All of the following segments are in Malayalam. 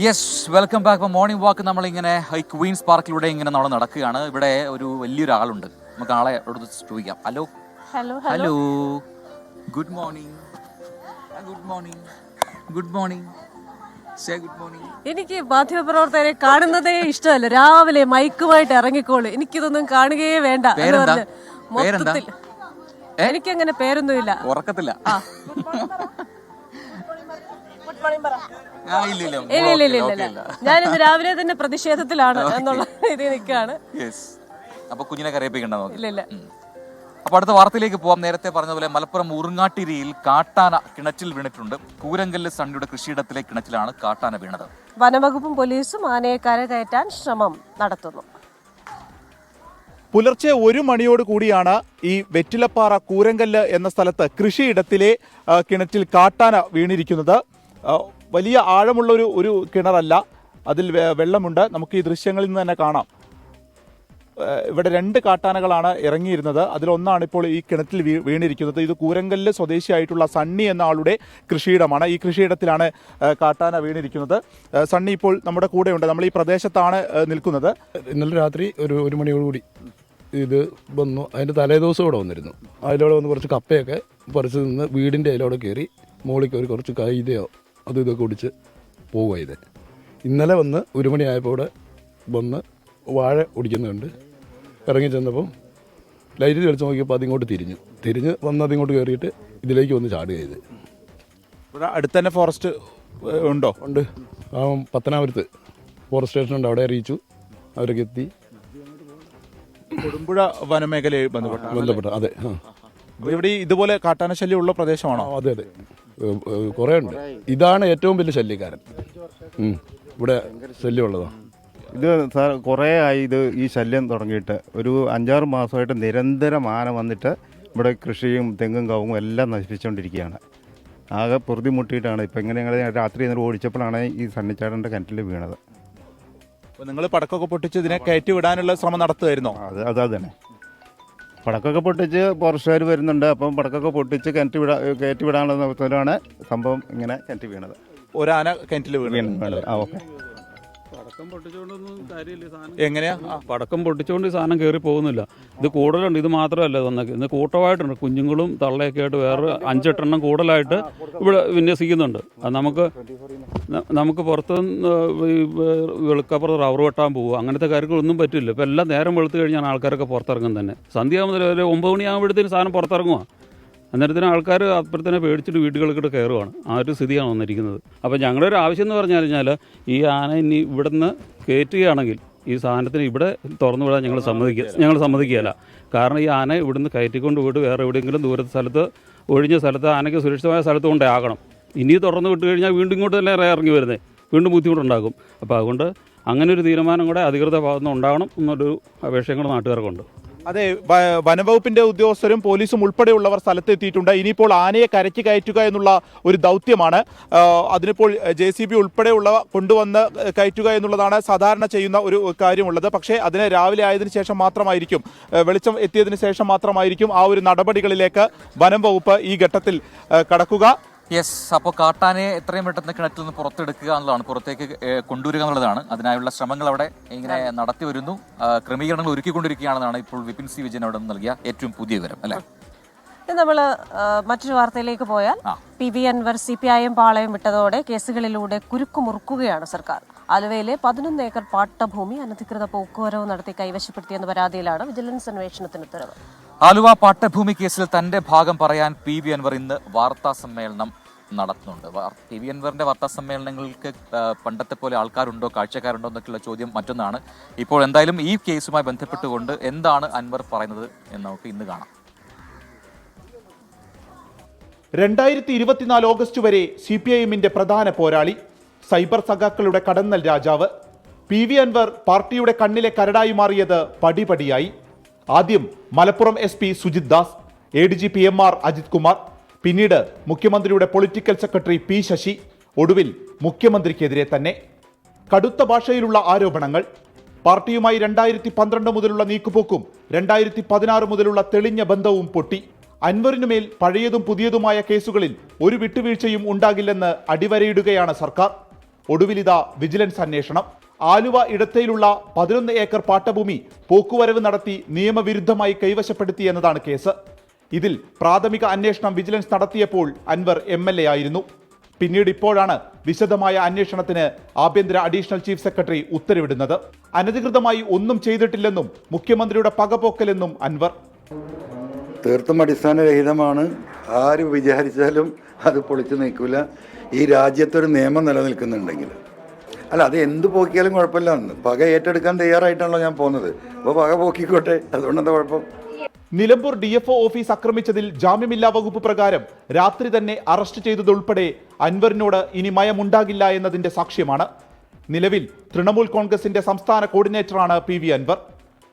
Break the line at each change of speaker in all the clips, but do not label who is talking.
Yes, welcome back. ഇപ്പോൾ മോർണിംഗ് വാക്ക് നമ്മളിങ്ങനെ ക്വീൻസ് പാർക്കിലൂടെ ഇങ്ങനെ നമ്മൾ നടക്കുകയാണ്. ഇവിടെ ഒരു വലിയൊരാളുണ്ട്, നമുക്ക് ആളെ അവിടെ ചോദിക്കാം. Hello
hello
hello, good morning. Good morning, good morning, say good morning.
എനിക്ക് മാധ്യമപ്രവർത്തകരെ കാണുന്നതേ ഇഷ്ടമല്ല. രാവിലെ മൈക്കുമായിട്ട് ഇറങ്ങിക്കോളൂ, എനിക്കിതൊന്നും കാണുകയേ വേണ്ട എന്ന് പറഞ്ഞ് മൊത്തത്തിൽ. എനിക്കങ്ങനെ പേരൊന്നുമില്ല,
ഉറക്കത്തില്ല.
ഇല്ല, ഞാനിന്ന് രാവിലെ തന്നെ പ്രതിഷേധത്തിലാണ് എന്നുള്ള രീതിയിൽ നിൽക്കുകയാണ്.
അപ്പൊ കുഞ്ഞിനെ കരയിപ്പിക്കണ്ട.
ഇല്ല.
അപ്പൊ അടുത്ത വാർത്തയിലേക്ക് പോവാം. നേരത്തെ പറഞ്ഞതുപോലെ മലപ്പുറം ഊർങ്ങാട്ടിരിയിൽ കാട്ടാന കിണറ്റിൽ വീണിട്ടുണ്ട്. കൂരങ്കല്ല് സണ്ണിയുടെ കൃഷിയിടത്തിലെ കിണറ്റിലാണ് കാട്ടാന വീണത്.
വനംവകുപ്പും പോലീസും ആനയെ കരകയറ്റാൻ ശ്രമം നടത്തുന്നു.
പുലർച്ചെ 1 മണിയോട് കൂടിയാണ് ഈ വെറ്റിലപ്പാറ കൂരങ്കല്ല് എന്ന സ്ഥലത്ത് കൃഷിയിടത്തിലെ കിണറ്റിൽ കാട്ടാന വീണിരിക്കുന്നത്. വലിയ ആഴമുള്ള ഒരു കിണറല്ല, അതിൽ വെള്ളമുണ്ട്. നമുക്ക് ഈ ദൃശ്യങ്ങളിൽ നിന്ന് തന്നെ കാണാം. ഇവിടെ 2 കാട്ടാനകളാണ് ഇറങ്ങിയിരുന്നത്. അതിലൊന്നാണ് ഇപ്പോൾ ഈ കിണറ്റിൽ വീണിരിക്കുന്നത്. ഇത് കൂരങ്കല്ല് സ്വദേശിയായിട്ടുള്ള സണ്ണി എന്ന ആളുടെ കൃഷിയിടമാണ്. ഈ കൃഷിയിടത്തിലാണ് കാട്ടാന വീണിരിക്കുന്നത്. സണ്ണി ഇപ്പോൾ നമ്മുടെ കൂടെയുണ്ട്. നമ്മൾ ഈ പ്രദേശത്താണ് നിൽക്കുന്നത്.
ഇന്നലെ രാത്രി ഒരു 1 മണിയോടുകൂടി ഇത് വന്നു. അതിൻ്റെ തലേദിവസം ഇവിടെ വന്നിരുന്നു. അതിലൂടെ വന്ന് കുറച്ച് കപ്പയൊക്കെ പറിച്ച് നിന്ന് വീടിൻ്റെ അതിലൂടെ കയറി മുകളിൽ കയറി കുറച്ച് കൈതയോ അതും ഇതൊക്കെ കുടിച്ച് പോവുക. ഇത് ഇന്നലെ വന്ന് 1 മണിയായപ്പോൾ ഇവിടെ വന്ന് വാഴ ഒടിക്കുന്നുണ്ട്. ഇറങ്ങി ചെന്നപ്പം ലൈറ്റ് തെളിച്ച് നോക്കിയപ്പോൾ അതിങ്ങോട്ട് തിരിഞ്ഞ് വന്ന് അതിങ്ങോട്ട് കയറിയിട്ട് ഇതിലേക്ക് വന്ന് ചാടുക. ഇത്
ഇവിടെ അടുത്ത് തന്നെ ഫോറസ്റ്റ് ഉണ്ടോ?
ഉണ്ട്. പത്തനാപുരത്ത് ഫോറസ്റ്റ് സ്റ്റേഷൻ ഉണ്ട്, അവിടെ അറിയിച്ചു. അവരൊക്കെ എത്തി.
കൊടുമ്പുഴ വനമേഖലയെ ബന്ധപ്പെട്ട
അതെ.
ഇവിടെ ഇതുപോലെ കാട്ടാന ശല്യം ഉള്ള പ്രദേശമാണോ?
അതെ. കുറേ ഉണ്ട്. ഇതാണ് ഏറ്റവും വലിയ ശല്യക്കാരൻ. ഇവിടെ ശല്യമുള്ളതാണ്.
ഇത് കുറേ ആയി ഈ ശല്യം തുടങ്ങിയിട്ട്. ഒരു 5-6 മാസമായിട്ട് നിരന്തരം ആന വന്നിട്ട് ഇവിടെ കൃഷിയും തെങ്ങും കവുങ്ങും എല്ലാം നശിപ്പിച്ചുകൊണ്ടിരിക്കുകയാണ്. ആകെ പൊറുതിമുട്ടിയിട്ടാണ് ഇപ്പം ഇങ്ങനെ രാത്രി ഓടിച്ചപ്പോഴാണ് ഈ സണ്ണിച്ചാടൻ്റെ കിണറ്റിൽ വീണത്.
അപ്പോൾ നിങ്ങൾ പടക്കമൊക്കെ പൊട്ടിച്ച് ഇതിനെ കയറ്റി വിടാനുള്ള ശ്രമം നടത്തുമായിരുന്നോ?
അത് തന്നെ. പടക്കമൊക്കെ പൊട്ടിച്ച് ഫോറസ്റ്റുകാർ വരുന്നുണ്ട്. അപ്പം പടക്കമൊക്കെ പൊട്ടിച്ച് കയറ്റി വിടാനുള്ള നിർത്തലാണ് സംഭവം ഇങ്ങനെ കിണറ്റി വീണത്.
ഒരാന കിണറ്റിൽ വീണത്.
ഓക്കെ.
പടക്കം പൊട്ടിച്ചുകൊണ്ടൊന്നും കാര്യമില്ല.
എങ്ങനെയാ
പടക്കം പൊട്ടിച്ചുകൊണ്ട് ഈ സാധനം കയറി പോകുന്നില്ല. ഇത് കൂടുതലുണ്ട്. ഇത് മാത്രമല്ല വന്നേക്ക്, ഇന്ന് കൂട്ടമായിട്ടുണ്ട്. കുഞ്ഞുങ്ങളും തള്ളയൊക്കെ ആയിട്ട് വേറെ 5-8 എണ്ണം കൂടുതലായിട്ട് ഇവിടെ വിന്യസിക്കുന്നുണ്ട്. അത് നമുക്ക് പുറത്ത് വെളുക്കപ്പുറത്ത് റബ്ബർ വെട്ടാൻ പോകുക, അങ്ങനത്തെ കാര്യങ്ങളൊന്നും പറ്റില്ല. ഇപ്പം എല്ലാം നേരം വെളുത്ത് കഴിഞ്ഞാൽ ആൾക്കാരൊക്കെ പുറത്തിറങ്ങും തന്നെ. സന്ധ്യ മുതൽ ഒരു 9 മണിയാകുമ്പോഴത്തേനും സാധനം പുറത്തിറങ്ങുക. അന്നേരത്തിന് ആൾക്കാർ അപ്പുറത്തന്നെ പേടിച്ചിട്ട് വീടുകളിൽ കയറുവാണ്. ആ ഒരു സ്ഥിതിയാണ് വന്നിരിക്കുന്നത്. അപ്പോൾ ഞങ്ങളുടെ ഒരു ആവശ്യം എന്ന് പറഞ്ഞു കഴിഞ്ഞാൽ ഈ ആന ഇനി ഇവിടുന്ന് കയറ്റുകയാണെങ്കിൽ ഈ സാധനത്തിന് ഇവിടെ തുറന്നു വിടാൻ ഞങ്ങൾ സമ്മതിക്കുകയില്ല. കാരണം ഈ ആന ഇവിടുന്ന് കയറ്റിക്കൊണ്ട് പോയിട്ട് വേറെ എവിടെയെങ്കിലും ദൂരത്തെ സ്ഥലത്ത്, ഒഴിഞ്ഞ സ്ഥലത്ത്, ആനയ്ക്ക് സുരക്ഷിതമായ സ്ഥലത്ത് കൊണ്ടേ ആകണം. ഇനി തുറന്നു വിട്ട് കഴിഞ്ഞാൽ വീണ്ടും ഇങ്ങോട്ട് തന്നെ ഇറങ്ങി വരുന്നത്, വീണ്ടും ബുദ്ധിമുട്ടുണ്ടാകും. അപ്പോൾ അതുകൊണ്ട് അങ്ങനെ ഒരു തീരുമാനം കൂടെ അധികൃത ഭാഗത്തുനിന്ന് ഉണ്ടാകണം എന്നൊരു അപേക്ഷയും കൂടെ നാട്ടുകാർക്കുണ്ട്.
അതെ, വനംവകുപ്പിന്റെ ഉദ്യോഗസ്ഥരും പോലീസും ഉൾപ്പെടെയുള്ളവർ സ്ഥലത്തെത്തിയിട്ടുണ്ട്. ഇനിയിപ്പോൾ ആനയെ കരയ്ക്ക് കയറ്റുക എന്നുള്ള ഒരു ദൗത്യമാണ്. അതിനിപ്പോൾ JCB ഉൾപ്പെടെയുള്ളവ കൊണ്ടുവന്ന് കയറ്റുക എന്നുള്ളതാണ് സാധാരണ ചെയ്യുന്ന ഒരു കാര്യമുള്ളത്. പക്ഷേ അതിന് രാവിലെ ആയതിനു ശേഷം മാത്രമായിരിക്കും, വെളിച്ചം എത്തിയതിനു ശേഷം മാത്രമായിരിക്കും ആ ഒരു നടപടികളിലേക്ക് വനംവകുപ്പ് ഈ ഘട്ടത്തിൽ കടക്കുക.
യെസ്, അപ്പോൾ കാട്ടാനയെ എത്രയും പെട്ടെന്ന് കിണറ്റിൽ നിന്ന് പുറത്തെടുക്കുക എന്നുള്ളതാണ്, പുറത്തേക്ക് കൊണ്ടുവരിക എന്നുള്ളതാണ്. അതിനായുള്ള ശ്രമങ്ങൾ അവിടെ ഇങ്ങനെ നടത്തി വരുന്നു. ക്രമീകരണങ്ങൾ ഒരുക്കിക്കൊണ്ടിരിക്കുകയാണെന്നാണ് ഇപ്പോൾ വിപിൻ സി വിജയൻ അവിടെ നൽകിയ ഏറ്റവും പുതിയ വിവരം. അല്ലേ?
നമ്മൾ മറ്റൊരു വാർത്തയിലേക്ക് പോയാൽ PV അൻവർ CPIM പാളയം വിട്ടതോടെ കേസുകളിലൂടെ കുരുക്കുമുറുക്കുകയാണ് സർക്കാർ. ആലുവയിലെ 11 ഏക്കർ പാട്ടഭൂമി അനധികൃത പോക്കുവരവ് നടത്തി കൈവശപ്പെടുത്തിയെന്ന പരാതിയിലാണ് വിജിലൻസ് അന്വേഷണത്തിന് ഉത്തരവ്.
ആലുവ പാട്ടഭൂമി കേസിൽ തന്റെ ഭാഗം പറയാൻ PV അൻവർ ഇന്ന് വാർത്താ സമ്മേളനം നടത്തുന്നുണ്ട്. PV അൻവറിന്റെ വാർത്താ സമ്മേളനങ്ങൾക്ക് പണ്ടത്തെ പോലെ ആൾക്കാരുണ്ടോ, കാഴ്ചക്കാരുണ്ടോ എന്നൊക്കെയുള്ള ചോദ്യം മറ്റൊന്നാണ്. ഇപ്പോൾ എന്തായാലും ഈ കേസുമായി ബന്ധപ്പെട്ടുകൊണ്ട് എന്താണ് അൻവർ പറയുന്നത് എന്ന് നമുക്ക് ഇന്ന് കാണാം.
2024 ഓഗസ്റ്റ് വരെ CPIMന്റെ പ്രധാന പോരാളി, സൈബർ സഖാക്കളുടെ കടന്നൽ രാജാവ് PV അൻവർ പാർട്ടിയുടെ കണ്ണിലെ കരടായി മാറിയത് പടിപടിയായി. ആദ്യം Malappuram SP Sujith Das, ADG PMR Ajith Kumar, പിന്നീട് മുഖ്യമന്ത്രിയുടെ പൊളിറ്റിക്കൽ സെക്രട്ടറി P ശശി, ഒടുവിൽ മുഖ്യമന്ത്രിക്കെതിരെ തന്നെ കടുത്ത ഭാഷയിലുള്ള ആരോപണങ്ങൾ. പാർട്ടിയുമായി 2012 മുതലുള്ള നീക്കുപോക്കും 2016 മുതലുള്ള തെളിഞ്ഞ ബന്ധവും പൊട്ടി. അൻവറിനുമേൽ പഴയതും പുതിയതുമായ കേസുകളിൽ ഒരു വിട്ടുവീഴ്ചയും ഉണ്ടാകില്ലെന്ന് അടിവരയിടുകയാണ് സർക്കാർ. ഒടുവിലിതാ വിജിലൻസ് അന്വേഷണം. ആലുവ ഇടത്തയിലുള്ള 11 ഏക്കർ പാട്ടഭൂമി പോക്കുവരവ് നടത്തി നിയമവിരുദ്ധമായി കൈവശപ്പെടുത്തി എന്നതാണ് കേസ്. ഇതിൽ പ്രാഥമിക അന്വേഷണം വിജിലൻസ് നടത്തിയപ്പോൾ അൻവർ MLA ആയിരുന്നു. പിന്നീട് ഇപ്പോഴാണ് വിശദമായ അന്വേഷണത്തിന് ആഭ്യന്തര അഡീഷണൽ ചീഫ് സെക്രട്ടറി ഉത്തരവിടുന്നത്. അനധികൃതമായി ഒന്നും ചെയ്തിട്ടില്ലെന്നും മുഖ്യമന്ത്രിയുടെ പകപോക്കലെന്നും അൻവർ.
തീർത്തും അടിസ്ഥാനരഹിതമാണ്. ആര് വിചാരിച്ചാലും അത് പൊളിച്ചു നീക്കില്ല. ഈ രാജ്യത്തൊരു നിയമം നിലനിൽക്കുന്നുണ്ടെങ്കിൽ അല്ല, അത് എന്ത് പോക്കിയാലും കുഴപ്പമില്ല. പക ഏറ്റെടുക്കാൻ തയ്യാറായിട്ടാണല്ലോ ഞാൻ പോകുന്നത്. അപ്പോൾ പക പോക്കിക്കോട്ടെ, അതുകൊണ്ടെന്താ കുഴപ്പം?
നിലമ്പൂർ DFO ഓഫീസ് ആക്രമിച്ചതിൽ ജാമ്യമില്ലാ വകുപ്പ് പ്രകാരം രാത്രി തന്നെ അറസ്റ്റ് ചെയ്തതുൾപ്പെടെ അൻവറിനോട് ഇനി മയമുണ്ടാകില്ല എന്നതിന്റെ സാക്ഷ്യമാണ്. നിലവിൽ തൃണമൂൽ കോൺഗ്രസിന്റെ സംസ്ഥാന കോർഡിനേറ്ററാണ് PV അൻവർ.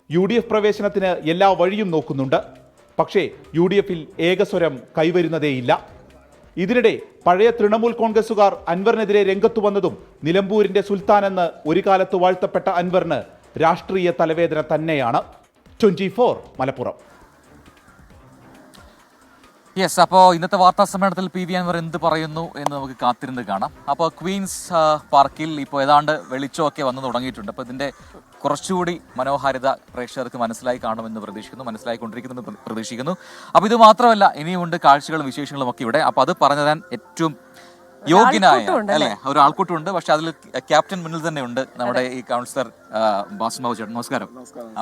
UDF പ്രവേശനത്തിന് എല്ലാ വഴിയും നോക്കുന്നുണ്ട്. പക്ഷേ UDFൽ ഏകസ്വരം കൈവരുന്നതേയില്ല. ഇതിനിടെ പഴയ തൃണമൂൽ കോൺഗ്രസുകാർ അൻവറിനെതിരെ രംഗത്തു വന്നതും നിലമ്പൂരിന്റെ സുൽത്താൻ എന്ന് ഒരു കാലത്ത് വാഴ്ത്തപ്പെട്ട അൻവറിന് രാഷ്ട്രീയ തലവേദന തന്നെയാണ്. 24 മലപ്പുറം.
യെസ്, അപ്പോൾ ഇന്നത്തെ വാർത്താ സമ്മേളനത്തിൽ PV അൻവർ എന്ത് പറയുന്നു എന്ന് നമുക്ക് കാത്തിരുന്ന് കാണാം. അപ്പോൾ ക്വീൻസ് പാർക്കിൽ ഇപ്പോൾ ഏതാണ്ട് വെളിച്ചമൊക്കെ വന്നു തുടങ്ങിയിട്ടുണ്ട്. അപ്പോൾ ഇതിൻ്റെ കുറച്ചുകൂടി മനോഹാരിത പ്രേക്ഷകർക്ക് മനസ്സിലായി കാണുമെന്ന് പ്രതീക്ഷിക്കുന്നു, മനസ്സിലായിക്കൊണ്ടിരിക്കുന്നു പ്രതീക്ഷിക്കുന്നു. അപ്പോൾ ഇത് മാത്രമല്ല, ഇനിയുമുണ്ട് കാഴ്ചകളും വിശേഷങ്ങളും ഒക്കെ ഇവിടെ. അപ്പോൾ അത് പറഞ്ഞു തരാൻ ഏറ്റവും യോഗ്യനായ അല്ലേ ഒരു ആൾക്കൂട്ടമുണ്ട്. പക്ഷെ അതിൽ ക്യാപ്റ്റൻ മുന്നിൽ തന്നെ ഉണ്ട്, നമ്മുടെ ഈ കൗൺസിലർ ബാസിം ബാബു ചേട്ടൻ. നമസ്കാരം.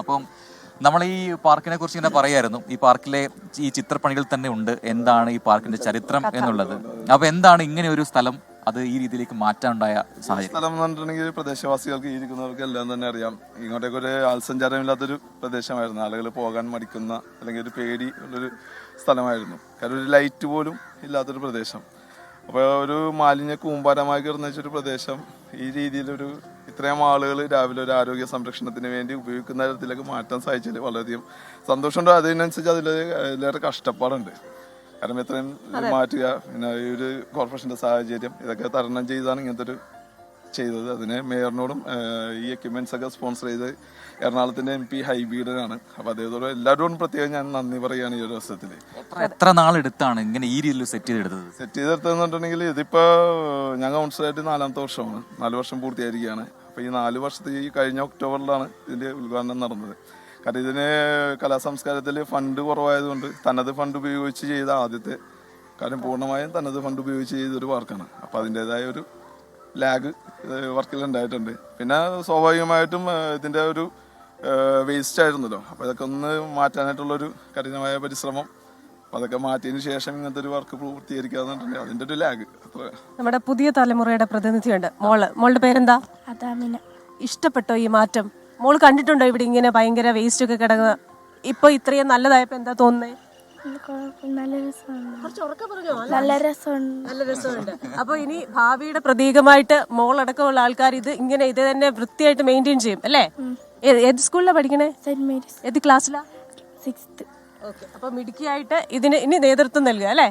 അപ്പം നമ്മൾ ഈ പാർക്കിനെ കുറിച്ച് ഇങ്ങനെ പറയായിരുന്നു. ഈ പാർക്കിലെ ഈ ചിത്രപ്പണികൾ തന്നെ ഉണ്ട് എന്താണ് ഈ പാർക്കിന്റെ ചരിത്രം എന്നുള്ളത്. അപ്പൊ എന്താണ് ഇങ്ങനെ ഒരു സ്ഥലം അത് ഈ രീതിയിലേക്ക് മാറ്റാനുണ്ടായ സാഹചര്യം?
സ്ഥലം എന്ന് പറഞ്ഞിട്ടുണ്ടെങ്കിൽ പ്രദേശവാസികൾക്ക് ഇരിക്കുന്നവർക്ക് എല്ലാം തന്നെ അറിയാം. ഇങ്ങോട്ടേക്ക് ഒരു ആൾസഞ്ചാരമില്ലാത്തൊരു പ്രദേശമായിരുന്നു. ആളുകൾ പോകാൻ മടിക്കുന്ന അല്ലെങ്കിൽ ഒരു പേടി ഉള്ളൊരു സ്ഥലമായിരുന്നു. കാരണം ഒരു ലൈറ്റ് പോലും ഇല്ലാത്തൊരു പ്രദേശം. അപ്പോൾ ഒരു മാലിന്യ കൂമ്പാരമായി കിടന്ന ഒരു പ്രദേശം ഈ രീതിയിലൊരു ഇത്രയും ആളുകൾ രാവിലെ ഒരു ആരോഗ്യ സംരക്ഷണത്തിന് വേണ്ടി ഉപയോഗിക്കുന്ന തരത്തിലേക്ക് മാറ്റാൻ സാധിച്ചതിൽ വളരെയധികം സന്തോഷമുണ്ട്. അതിനനുസരിച്ച് അതിലേറെ കഷ്ടപ്പാടുണ്ട്. കാരണം ഇത്രയും മാറ്റുക, പിന്നെ ഈ ഒരു കോർപ്പറേഷൻ്റെ സാഹചര്യം ഇതൊക്കെ തരണം ചെയ്താണ് ഇങ്ങനത്തെ ഒരു ചെയ്തത്. അതിന് മേയറിനോടും ഈ എക്യുപ്മെന്റ്സ് ഒക്കെ സ്പോൺസർ ചെയ്ത് എറണാകുളത്തിന്റെ MP ഹൈബീഡനാണ്. അപ്പോൾ അദ്ദേഹത്തോട് എല്ലാവരോടും പ്രത്യേകം ഞാൻ നന്ദി പറയുകയാണ് ഈ ഒരു അവസരത്തിൽ.
എത്ര നാളെടുത്താണ് ഇങ്ങനെ ഈ രീതിയിൽ സെറ്റ്
ചെയ്തെടുത്തതെന്ന് പറഞ്ഞിട്ടുണ്ടെങ്കിൽ ഇതിപ്പോൾ ഞാൻ കൗൺസിലായിട്ട് 4ാമത്തെ വർഷമാണ്. 4 വർഷം പൂർത്തിയായിരിക്കുകയാണ്. അപ്പോൾ ഈ 4 വർഷത്തെ ഈ കഴിഞ്ഞ ഒക്ടോബറിലാണ് ഇതിൻ്റെ ഉദ്ഘാടനം നടന്നത്. കാരണം ഇതിന് കലാസംസ്കാരത്തിൽ ഫണ്ട് കുറവായതുകൊണ്ട് തനത് ഫണ്ട് ഉപയോഗിച്ച് ചെയ്ത ആദ്യത്തെ കാര്യം പൂർണ്ണമായും തനത് ഫണ്ട് ഉപയോഗിച്ച് ചെയ്തൊരു പാർക്കാണ്. അപ്പോൾ അതിൻ്റെതായ ഒരു ലാഗ് വർക്കിൽ ഉണ്ടായിട്ടുണ്ട്. പിന്നെ സ്വാഭാവികമായിട്ടും ഇതിൻ്റെ ഒരു വേസ്റ്റ് ആയിരുന്നല്ലോ. അപ്പോൾ ഇതൊക്കെ ഒന്ന് മാറ്റാനായിട്ടുള്ളൊരു കഠിനമായ പരിശ്രമം. അപ്പോൾ അതൊക്കെ മാറ്റിയതിന് ശേഷം ഇങ്ങനത്തെ ഒരു വർക്ക് പൂർത്തീകരിക്കാന്നുണ്ടെങ്കിൽ അതിൻ്റെ ഒരു ലാഗ് അത്ര. നമ്മുടെ
പുതിയ തലമുറയുടെ പ്രതിനിധിയുണ്ട്. മോളുടെ പേരെന്താ? ഇഷ്ടപ്പെട്ടോ ഈ മാറ്റം? മോള് കണ്ടിട്ടുണ്ടോ ഇവിടെ ഇങ്ങനെ ഭയങ്കര വേസ്റ്റ് ഒക്കെ കിടങ്ങുക? ഇപ്പൊ ഇത്രയും നല്ലതായപ്പോ എന്താ തോന്നുന്നേ? നല്ല രസമുണ്ട്. അപ്പൊ ഇനി ഭാവിയുടെ പ്രതീകമായിട്ട് മോളടക്കമുള്ള ആൾക്കാർ ഇത് തന്നെ വൃത്തിയായിട്ട് മെയിൻറ്റെയിൻ ചെയ്യും അല്ലേ? ഏത് സ്കൂളിലാണ് പഠിക്കണേ? Saint Mary's. ഏത് ക്ലാസ്സിലാ? 6th. ഓക്കെ. അപ്പൊ മിടുക്കിയായിട്ട് ഇതിന് ഇനി നേതൃത്വം നൽകുക അല്ലേ?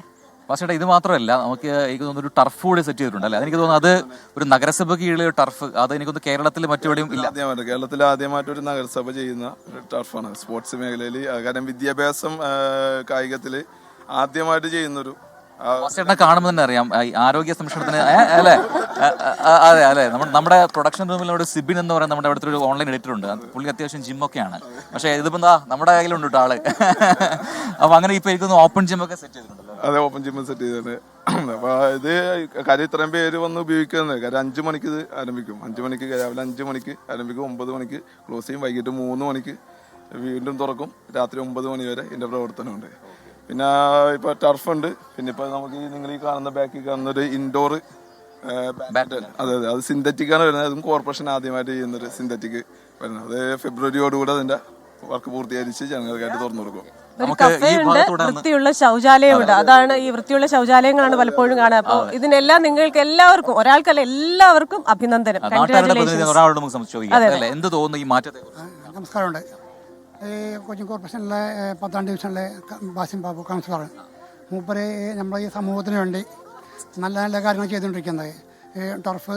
പക്ഷേ ഇത് മാത്രമല്ല, നമുക്ക് എനിക്ക് തോന്നുന്നു ഒരു ടർഫ് കൂടി സെറ്റ് ചെയ്തിട്ടുണ്ട് അല്ലേ? അതെനിക്ക് തോന്നുന്നു അത് ഒരു നഗരസഭയ്ക്ക് കീഴിലെ ടർഫ്. അത് എനിക്കൊന്ന് കേരളത്തിൽ മറ്റെവിടെയും ഇല്ല.
കേരളത്തിൽ ആദ്യമായിട്ട് ഒരു നഗരസഭ ചെയ്യുന്ന ഒരു ടർഫാണ് സ്പോർട്സ് മേഖലയിൽ. കാരണം വിദ്യാഭ്യാസം കായികത്തില് ആദ്യമായിട്ട് ചെയ്യുന്നൊരു
ചേട്ടനെ കാണുമ്പോൾ തന്നെ അറിയാം ആരോഗ്യ സംരക്ഷണത്തിന് അല്ലേ? അതെ അതെ. നമ്മുടെ പ്രൊഡക്ഷൻ റൂമിലൂടെ സിബിൻ എന്ന് പറയുന്ന നമ്മുടെ അവിടുത്തെ ഒരു ഓൺലൈൻ എഡിറ്റർ ഉണ്ട്. പുള്ളി അത്യാവശ്യം ജിമ്മൊക്കെയാണ്. പക്ഷേ ഇതിപ്പോ എന്താ നമ്മുടെ കയ്യിലുണ്ട് കേട്ടോ ആള്. അപ്പൊ അങ്ങനെ ഇപ്പൊ എനിക്ക് ഓപ്പൺ ജിമ്മൊക്കെ സെറ്റ് ചെയ്തിട്ടുണ്ടല്ലോ.
അതെ, ഓപ്പൺ ജിമ്മ് സെറ്റ് ചെയ്തത്. അപ്പൊ ഇത് കാര്യം ഇത്രയും പേര് വന്ന് ഉപയോഗിക്കുന്നത്. കാര്യം 5 മണിക്ക് ഇത് ആരംഭിക്കും. 5 മണിക്ക് രാവിലെ 5 മണിക്ക് ആരംഭിക്കും. 9 മണിക്ക് ക്ലോസ് ചെയ്യും. വൈകിട്ട് 3 മണിക്ക് വീണ്ടും തുറക്കും. രാത്രി 9 മണി വരെ ഇതിന്റെ പ്രവർത്തനമുണ്ട്. പിന്നെ ഇപ്പൊ ടർഫുണ്ട്. പിന്നെ ഇപ്പൊ നമുക്ക് നിങ്ങൾ ഈ കാണുന്ന ബാക്കിൽ കാണുന്ന ഒരു ഇൻഡോർ ബാഡ്മിന്റൺ. അതെ അതെ, അത് സിന്തറ്റിക് ആണ് വരുന്നത്. അതും കോർപ്പറേഷൻ ആദ്യമായിട്ട് ചെയ്യുന്നൊരു സിന്തറ്റിക് വരുന്നത്. അത് ഫെബ്രുവരിയോടുകൂടെ അതിന്റെ വർക്ക് പൂർത്തീകരിച്ച് ജനങ്ങൾക്കായിട്ട് തുറന്നു കൊടുക്കും.
വൃത്തിയുള്ള ശൗചാലയമുണ്ട്. അതാണ് ഈ വൃത്തിയുള്ള ശൗചാലയങ്ങളാണ് പലപ്പോഴും കാണുക. അപ്പോൾ ഇതിനെല്ലാം നിങ്ങൾക്ക് എല്ലാവർക്കും, ഒരാൾക്കല്ല എല്ലാവർക്കും അഭിനന്ദനം.
എന്ത് തോന്നുന്നു ഈ മാറ്റത്തെ?
നമസ്കാരമുണ്ട്. ഈ കൊച്ചിൻ കോർപ്പറേഷനിലെ 10ാം ഡിവിഷനിലെ ബാസിം ബാബു കൗൺസിലർ. മൂപ്പര് നമ്മുടെ ഈ സമൂഹത്തിന് വേണ്ടി നല്ല നല്ല കാര്യങ്ങൾ ചെയ്തുകൊണ്ടിരിക്കുന്നത്. ഈ ടർഫ്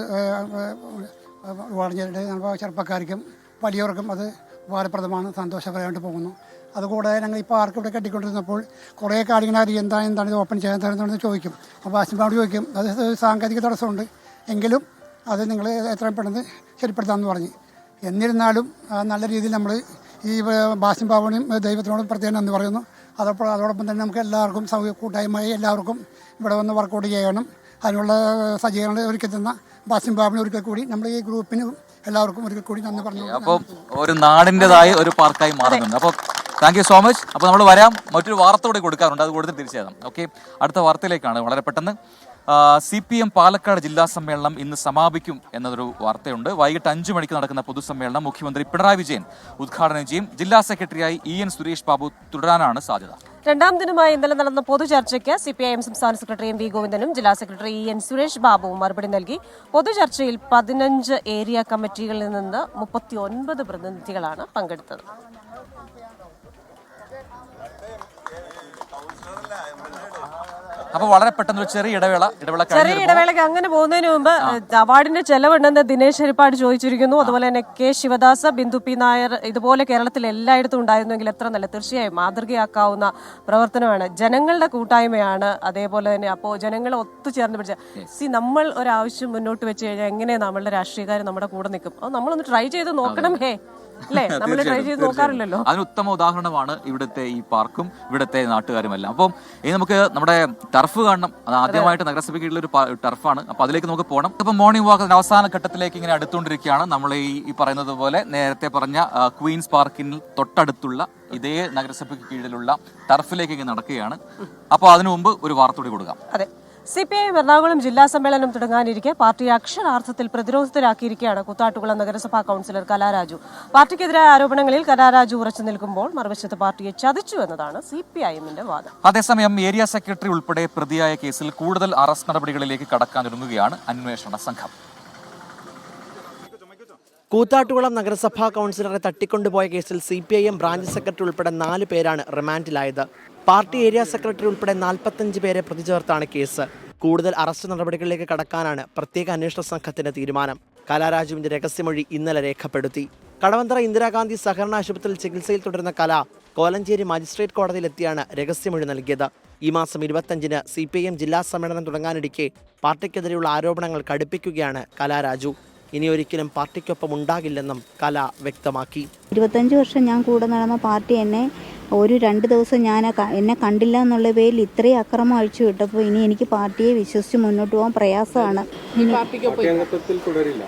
വളഞ്ഞിട്ട് നമ്മുടെ ചെറുപ്പക്കാർക്കും വലിയവർക്കും അത് ഉപകാരപ്രദമാണ്, സന്തോഷകരമായിട്ട് പോകുന്നു. അതുകൂടാതെ ഞങ്ങൾ ഈ പാർക്ക് ഇവിടെ കെട്ടിക്കൊണ്ടിരുന്നപ്പോൾ കുറേ കാര്യങ്ങൾ അറിയാം എന്താണ് ഇത് ഓപ്പൺ ചെയ്യാൻ തരുന്നതെന്ന് ചോദിക്കും. അപ്പോൾ ബാസിം ബാബു ചോദിക്കും അത് സാങ്കേതിക തടസ്സമുണ്ട്, എങ്കിലും അത് നിങ്ങൾ എത്രയും പെട്ടെന്ന് ശരിപ്പെടുത്താമെന്ന് പറഞ്ഞു. എന്നിരുന്നാലും നല്ല രീതിയിൽ നമ്മൾ ഈ ബാസിം ബാബുവിനും ദൈവത്തിനോടും പ്രത്യേകം നന്ദി പറയുന്നു. അതോടൊപ്പം തന്നെ നമുക്ക് എല്ലാവർക്കും കൂട്ടായ്മയായി എല്ലാവർക്കും ഇവിടെ വന്ന് വർക്കൗട്ട് ചെയ്യണം. അതിനുള്ള സജ്ജീകരണങ്ങൾ ഒരുക്കി തന്ന ബാസിം ബാബുവിന് ഒരിക്കൽ കൂടി നമ്മൾ ഈ ഗ്രൂപ്പിന് എല്ലാവർക്കും ഒരിക്കൽ കൂടി നന്ദി പറഞ്ഞു.
അപ്പോൾ ഒരു നാടിൻ്റെതായ ഒരു പാർക്കായി മാറുന്നുണ്ട്. അപ്പോൾ താങ്ക് യു സോ മച്ച്. അപ്പോൾ നമ്മൾ വരാം, മറ്റൊരു വാർത്ത കൂടി കൊടുക്കാറുണ്ട്, അത് കൊടുത്ത് തിരിച്ചേതാം. ഓക്കെ, അടുത്ത വാർത്തയിലേക്കാണ്. വളരെ പെട്ടെന്ന് CPM പാലക്കാട് ജില്ലാ സമ്മേളനം ഇന്ന് സമാപിക്കും എന്നതൊരു വാർത്തയുണ്ട്. വൈകിട്ട് 5 മണിക്ക് നടക്കുന്ന പൊതുസമ്മേളനം മുഖ്യമന്ത്രി പിണറായി വിജയൻ ഉദ്ഘാടനം ചെയ്യും. ജില്ലാ സെക്രട്ടറിയായി EN സുരേഷ് ബാബു തുടരാനാണ് സാധ്യത.
രണ്ടാം ദിനമായി ഇന്നലെ നടന്ന പൊതുചർച്ചയ്ക്ക് CPIM സംസ്ഥാന സെക്രട്ടറി MV ഗോവിന്ദനും ജില്ലാ സെക്രട്ടറി EN സുരേഷ് ബാബുവും മറുപടി നൽകി. പൊതുചർച്ചയിൽ 15 ഏരിയ കമ്മിറ്റികളിൽ നിന്ന് 39 പ്രതിനിധികളാണ് പങ്കെടുത്തത്.
അപ്പൊ വളരെ പെട്ടെന്ന് ഒരു ചെറിയ
ഇടവേളയ്ക്ക് അങ്ങനെ പോകുന്നതിന് മുമ്പ് അവാർഡിന്റെ ചെലവുണ്ടെന്ന് ദിനേശ് ഹരിപ്പാട് ചോദിച്ചിരിക്കുന്നു. അതുപോലെ തന്നെ K ശിവദാസ്, ബിന്ദു P നായർ ഇതുപോലെ കേരളത്തിൽ എല്ലായിടത്തും ഉണ്ടായിരുന്നെങ്കിൽ എത്ര നല്ല. തീർച്ചയായും മാതൃകയാക്കാവുന്ന പ്രവർത്തനമാണ്, ജനങ്ങളുടെ കൂട്ടായ്മയാണ്. അതേപോലെ തന്നെ അപ്പോൾ ജനങ്ങളെ ഒത്തുചേർന്ന് പിടിച്ച നമ്മൾ ഒരാവശ്യം മുന്നോട്ട് വെച്ച് കഴിഞ്ഞാൽ എങ്ങനെ നമ്മളുടെ രാഷ്ട്രീയക്കാർ നമ്മുടെ കൂടെ നിൽക്കും. അത് നമ്മളൊന്ന് ട്രൈ ചെയ്ത് നോക്കണം. നമ്മൾ ട്രൈ ചെയ്ത് നോക്കാറില്ലല്ലോ.
അതിന് ഉത്തമ ഉദാഹരണമാണ് ഇവിടുത്തെ ഈ പാർക്കും ഇവിടുത്തെ നാട്ടുകാരുമെല്ലാം. അപ്പം ഇനി നമുക്ക് നമ്മുടെ ടർഫ് കാണണം. അത് ആദ്യമായിട്ട് നഗരസഭയ്ക്ക് കീഴിലൊരു ടർഫാണ്. അപ്പൊ അതിലേക്ക് നമുക്ക് പോകണം. ഇപ്പം മോർണിംഗ് വാക്ക് അതിന്റെ അവസാന ഘട്ടത്തിലേക്ക് ഇങ്ങനെ അടുത്തുകൊണ്ടിരിക്കുകയാണ്. നമ്മൾ ഈ പറയുന്നത് പോലെ നേരത്തെ പറഞ്ഞ ക്വീൻസ് പാർക്കിന് തൊട്ടടുത്തുള്ള ഇതേ നഗരസഭയ്ക്ക് കീഴിലുള്ള ടർഫിലേക്ക് ഇങ്ങനെ നടക്കുകയാണ്. അപ്പോൾ അതിനു മുമ്പ് ഒരു വാർത്ത കൂടി കൊടുക്കാം.
അതെ, CPIM എറണാകുളം ജില്ലാ സമ്മേളനം തുടങ്ങാനിരിക്കെ പാർട്ടിയെ അക്ഷരാർത്ഥത്തിൽ പ്രതിരോധത്തിലാക്കിയിരിക്കുകയാണ് കൂത്താട്ടുകുളം നഗരസഭാ കൌൺസിലർ കലാരാജു. പാർട്ടിക്കെതിരായ ആരോപണങ്ങളിൽ കലാരാജു ഉറച്ചു നിൽക്കുമ്പോൾ മറുവശത്ത് പാർട്ടിയെ ചതിച്ചു എന്നതാണ് CPIMന്റെ വാദം.
അതേസമയം ഏരിയ സെക്രട്ടറി ഉൾപ്പെടെ പ്രതിയായ കേസിൽ കൂടുതൽ അറസ്റ്റ് നടപടികളിലേക്ക് കടക്കാനൊരുങ്ങുകയാണ് അന്വേഷണ സംഘം.
കൂത്താട്ടുകുളം നഗരസഭാ കൌൺസിലറെ തട്ടിക്കൊണ്ടുപോയ കേസിൽ CPIM ബ്രാഞ്ച് സെക്രട്ടറി ഉൾപ്പെടെ 4 പേരാണ് റിമാൻഡിലായത്. പാർട്ടി ഏരിയ സെക്രട്ടറി ഉൾപ്പെടെ 45 പേരെ പ്രതി ചേർത്താണ് കേസ്. കൂടുതൽ അറസ്റ്റ് നടപടികളിലേക്ക് കടക്കാനാണ് പ്രത്യേക അന്വേഷണ സംഘത്തിന്റെ തീരുമാനം. കലാരാജുവിന്റെ രഹസ്യമൊഴി ഇന്നലെ രേഖപ്പെടുത്തി. കടവന്തറ ഇന്ദിരാഗാന്ധി സഹകരണ ആശുപത്രിയിൽ ചികിത്സയിൽ തുടരുന്ന കല കോലഞ്ചേരി മജിസ്ട്രേറ്റ് കോടതിയിലെത്തിയാണ് രഹസ്യമൊഴി നൽകിയത്. ഈ മാസം 25-ന് CPIM ജില്ലാ സമ്മേളനം തുടങ്ങാനിരിക്കെ പാർട്ടിക്കെതിരെയുള്ള ആരോപണങ്ങൾ കടുപ്പിക്കുകയാണ് കലാരാജു. ഇനി ഒരിക്കലും പാർട്ടിക്കൊപ്പം ഉണ്ടാകില്ലെന്നും കല വ്യക്തമാക്കി.
25 വർഷം ഞാൻ കൂടെ നടന്ന പാർട്ടി എന്നെ ഒരു 2 ദിവസം എന്നെ കണ്ടില്ല എന്നുള്ള പേരിൽ ഇത്രയും അക്രമം അഴിച്ചു വിട്ടപ്പോൾ ഇനി എനിക്ക് പാർട്ടിയെ വിശ്വസിച്ച് മുന്നോട്ട് പോകാൻ പ്രയാസമാണ്.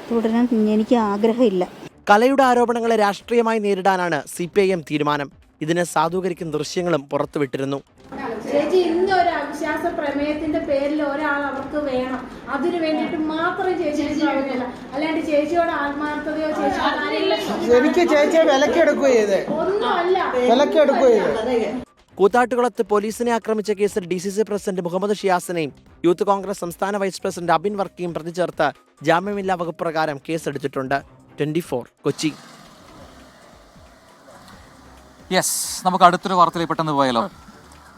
തുടരാൻ എനിക്ക് ആഗ്രഹമില്ല.
കലയുടെ ആരോപണങ്ങളെ രാഷ്ട്രീയമായി നേരിടാനാണ് CPIM തീരുമാനം. ഇതിനെ സാധൂകരിക്കുന്ന ദൃശ്യങ്ങളും പുറത്തുവിട്ടിരുന്നു.
ചേച്ചി ഇന്ന് ഒരു അവിശ്വാസ പ്രമേയത്തിന്റെ പേരിൽ ഒരാൾ അവർക്ക് വേണം, അതിനു വേണ്ടിയിട്ട് മാത്രം ചേച്ചി ശ്രമിക്കില്ല. അല്ലാണ്ട് ചേച്ചിയോട് ആത്മാർത്ഥതയോ
എനിക്ക് ചേച്ചിയെ വിലക്കെടുക്കുകയോ
കൂത്താട്ടുകുളത്ത് പോലീസിനെ ആക്രമിച്ച കേസിൽ DCC പ്രസിഡന്റ് മുഹമ്മദ് ഷിയാസിനെയും യൂത്ത് കോൺഗ്രസ് സംസ്ഥാന വൈസ് പ്രസിഡന്റ് അബിൻ വർക്കിയും പ്രതി ചേർത്ത് ജാമ്യമില്ലാ വകുപ്പ് പ്രകാരം കേസെടുത്തിട്ടുണ്ട്. 24 കൊച്ചി.
യെസ്, നമുക്ക് അടുത്തൊരു വാർത്തയിലേക്ക് പെട്ടെന്ന് പോയാലോ.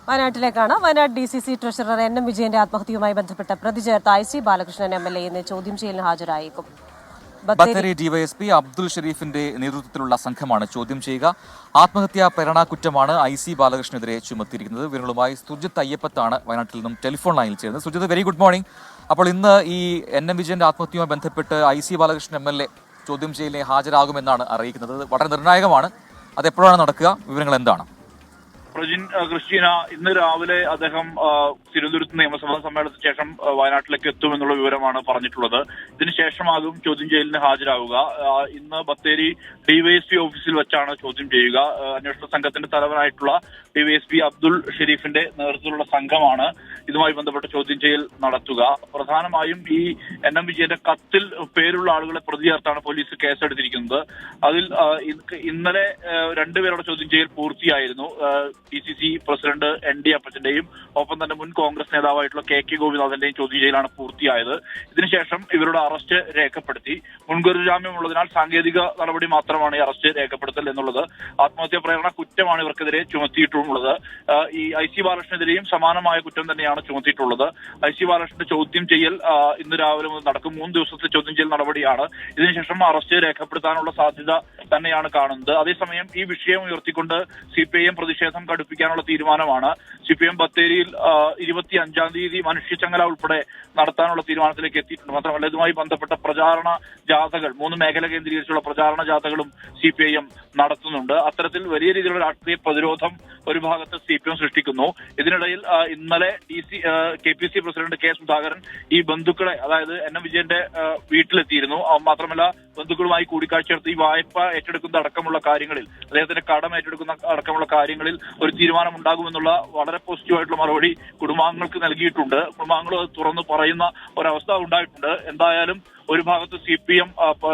വയനാട്ടിലേക്കാണ്. വയനാട് DCC ട്രഷറർ NM വിജയന്റെ ആത്മഹത്യയുമായി ബന്ധപ്പെട്ട പ്രതി ചേർത്ത IC ബാലകൃഷ്ണൻ MLA ഇന്ന് ചോദ്യം ചെയ്യലിന് ഹാജരായേക്കും.
ബത്തേരി DYSP അബ്ദുൾ ഷരീഫിന്റെ നേതൃത്വത്തിലുള്ള സംഘമാണ് ചോദ്യം ചെയ്യുക. ആത്മഹത്യാ പ്രേരണാ കുറ്റമാണ് IC ബാലകൃഷ്ണനെതിരെ ചുമത്തിയിരിക്കുന്നത്. വിവരങ്ങളുമായി സുജിത്ത് അയ്യപ്പത്താണ് വയനാട്ടിൽ നിന്നും ടെലിഫോൺ ലൈനിൽ ചേരുന്നത്. Sujith, very good morning. അപ്പോൾ ഇന്ന് ഈ NM വിജയന്റെ ആത്മഹത്യയുമായി ബന്ധപ്പെട്ട് IC ബാലകൃഷ്ണൻ MLA ചോദ്യം ചെയ്യലിന് ഹാജരാകുമെന്നാണ് അറിയിക്കുന്നത്. വളരെ നിർണായകമാണ്. അതെപ്പോഴാണ് നടക്കുക? വിവരങ്ങൾ എന്താണ്?
പ്രജിൻ ക്രിസ്റ്റീന, ഇന്ന് രാവിലെ അദ്ദേഹം തിരുവനന്തപുരത്ത് നിയമസഭാ സമ്മേളനത്തിന് ശേഷം വയനാട്ടിലേക്ക് എത്തുമെന്നുള്ള വിവരമാണ് പറഞ്ഞിട്ടുള്ളത്. ഇതിനുശേഷമാകും ചോദ്യം ചെയ്യലിന് ഹാജരാവുക. ഇന്ന് ബത്തേരി DYSP ഓഫീസിൽ വെച്ചാണ് ചോദ്യം ചെയ്യുക. അന്വേഷണ സംഘത്തിന്റെ തലവനായിട്ടുള്ള DYSP അബ്ദുൾ ഷെരീഫിന്റെ നേതൃത്വത്തിലുള്ള സംഘമാണ് ഇതുമായി ബന്ധപ്പെട്ട ചോദ്യം ചെയ്യൽ നടത്തുക. പ്രധാനമായും ഈ NM വിജയന്റെ കത്തിൽ പേരുള്ള ആളുകളെ പ്രതി ചേർത്താണ് പോലീസ് കേസെടുത്തിരിക്കുന്നത്. അതിൽ ഇന്നലെ 2 പേരുടെ ചോദ്യം ചെയ്യൽ പൂർത്തിയായിരുന്നു. DCC പ്രസിഡന്റ് ND അപ്പച്ചന്റെയും ഒപ്പം തന്നെ മുൻ കോൺഗ്രസ് നേതാവായിട്ടുള്ള KK ഗോപിനാഥന്റെയും ചോദ്യം ചെയ്യലാണ് പൂർത്തിയായത്. ഇതിനുശേഷം ഇവരുടെ അറസ്റ്റ് രേഖപ്പെടുത്തി. മുൻകൂർ ജാമ്യമുള്ളതിനാൽ സാങ്കേതിക നടപടി മാത്രമാണ് ഈ അറസ്റ്റ് രേഖപ്പെടുത്തൽ എന്നുള്ളത്. ആത്മഹത്യാ പ്രേരണ കുറ്റമാണ് ഇവർക്കെതിരെ ചുമത്തിയിട്ടുള്ളത്. ഈ IC ബാലകൃഷ്ണനെതിരെയും സമാനമായ കുറ്റം തന്നെയാണ് ചുമത്തിയിട്ടുള്ളത്. IC ബാലകൃഷ്ണന്റെ ചോദ്യം ചെയ്യൽ ഇന്ന് രാവിലെ മുതൽ നടക്കും. 3 ദിവസത്തെ ചോദ്യം ചെയ്യൽ നടപടിയാണ്. ഇതിനുശേഷം അറസ്റ്റ് രേഖപ്പെടുത്താനുള്ള സാധ്യത തന്നെയാണ് കാണുന്നത്. അതേസമയം ഈ വിഷയം ഉയർത്തിക്കൊണ്ട് CPIM പ്രതിഷേധം കടുപ്പിക്കാനുള്ള തീരുമാനമാണ്. CPM ബത്തേരിയിൽ 25-ാം തീയതി മനുഷ്യച്ചങ്ങല ഉൾപ്പെടെ നടത്താനുള്ള തീരുമാനത്തിലേക്ക് എത്തിയിട്ടുണ്ട്. മാത്രമല്ല ഇതുമായി ബന്ധപ്പെട്ട പ്രചാരണ ജാഥകൾ 3 മേഖല കേന്ദ്രീകരിച്ചുള്ള പ്രചാരണ ജാഥകളും CPIM നടത്തുന്നുണ്ട്. അത്തരത്തിൽ വലിയ രീതിയിലുള്ള രാഷ്ട്രീയ പ്രതിരോധം ഒരു ഭാഗത്ത് CPM സൃഷ്ടിക്കുന്നു. ഇതിനിടയിൽ ഇന്നലെ KPC പ്രസിഡന്റ് K സുധാകരൻ ഈ ബന്ധുക്കളെ, അതായത് NM വിജയന്റെ വീട്ടിലെത്തിയിരുന്നു. മാത്രമല്ല ബന്ധുക്കളുമായി കൂടിക്കാഴ്ച നടത്തി ഈ വായ്പ ഏറ്റെടുക്കുന്ന അടക്കമുള്ള കാര്യങ്ങളിൽ, അദ്ദേഹത്തിന്റെ കടം ഏറ്റെടുക്കുന്ന അടക്കമുള്ള കാര്യങ്ങളിൽ ഒരു തീരുമാനം ഉണ്ടാകുമെന്നുള്ള വളരെ പോസിറ്റീവായിട്ടുള്ള മറുപടി കുടുംബാംഗങ്ങൾക്ക് നൽകിയിട്ടുണ്ട്. കുടുംബാംഗങ്ങൾ അത് തുറന്നു പറയുന്ന ഒരവസ്ഥ ഉണ്ടായിട്ടുണ്ട്. എന്തായാലും ഒരു ഭാഗത്ത് CPM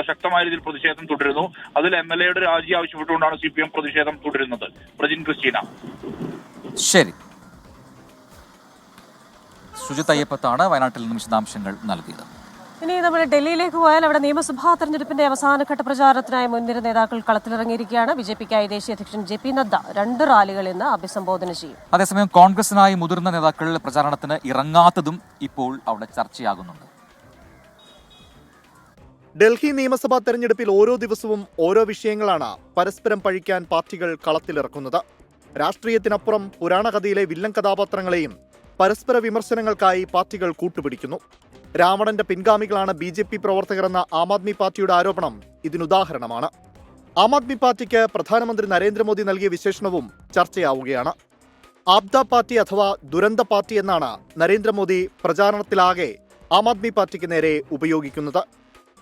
ശക്തമായ രീതിയിൽ പ്രതിഷേധം തുടരുന്നു. അതിൽ MLA-യുടെ രാജി ആവശ്യപ്പെട്ടുകൊണ്ടാണ് CPM പ്രതിഷേധം തുടരുന്നത്. പ്രജിൻ ക്രിസ്റ്റീന.
ശരി, സുജിത് അയ്യപ്പത്താണ് വയനാട്ടിൽ നിന്നും വിശദാംശങ്ങൾ നൽകിയത്.
ഇനി നമ്മൾ ഡൽഹിയിലേക്ക് പോയാൽ അവിടെ നിയമസഭാ തെരഞ്ഞെടുപ്പിന്റെ അവസാനഘട്ട പ്രചാരണത്തിനായി മുൻനിര നേതാക്കൾ കളത്തിലിറങ്ങിയിരിക്കുകയാണ്. BJP-ക്കായി ദേശീയ അധ്യക്ഷൻ JP നദ്ദ 2 റാലികൾ ഇന്ന് അഭിസംബോധന ചെയ്യും.
അതേസമയം കോൺഗ്രസിനായി മുതിർന്ന നേതാക്കൾ പ്രചാരണത്തിന് ഇറങ്ങാത്തതും ഇപ്പോൾ അവിടെ ചർച്ചയാകുന്നുണ്ട്.
ഡൽഹി നിയമസഭാ തെരഞ്ഞെടുപ്പിൽ ഓരോ ദിവസവും ഓരോ വിഷയങ്ങളാണ് പരസ്പരം പഴിക്കാൻ പാർട്ടികൾ കളത്തിലിറക്കുന്നത്. രാഷ്ട്രീയത്തിനപ്പുറം പുരാണകഥയിലെ വില്ലൻ കഥാപാത്രങ്ങളെയും പരസ്പര വിമർശനങ്ങൾക്കായി പാർട്ടികൾ കൂട്ടുപിടിക്കുന്നു. രാവണന്റെ പിൻഗാമികളാണ് BJP പ്രവർത്തകരെന്ന ആം ആദ്മി പാർട്ടിയുടെ ആരോപണം ഇതിനുദാഹരണമാണ്. ആം ആദ്മി പാർട്ടിക്ക് പ്രധാനമന്ത്രി നരേന്ദ്രമോദി നൽകിയ വിശേഷണവും ചർച്ചയാവുകയാണ്. ആപ്ത പാർട്ടി അഥവാ ദുരന്ത പാർട്ടി എന്നാണ് നരേന്ദ്രമോദി പ്രചാരണത്തിലാകെ ആം ആദ്മി പാർട്ടിക്ക് നേരെ ഉപയോഗിക്കുന്നത്.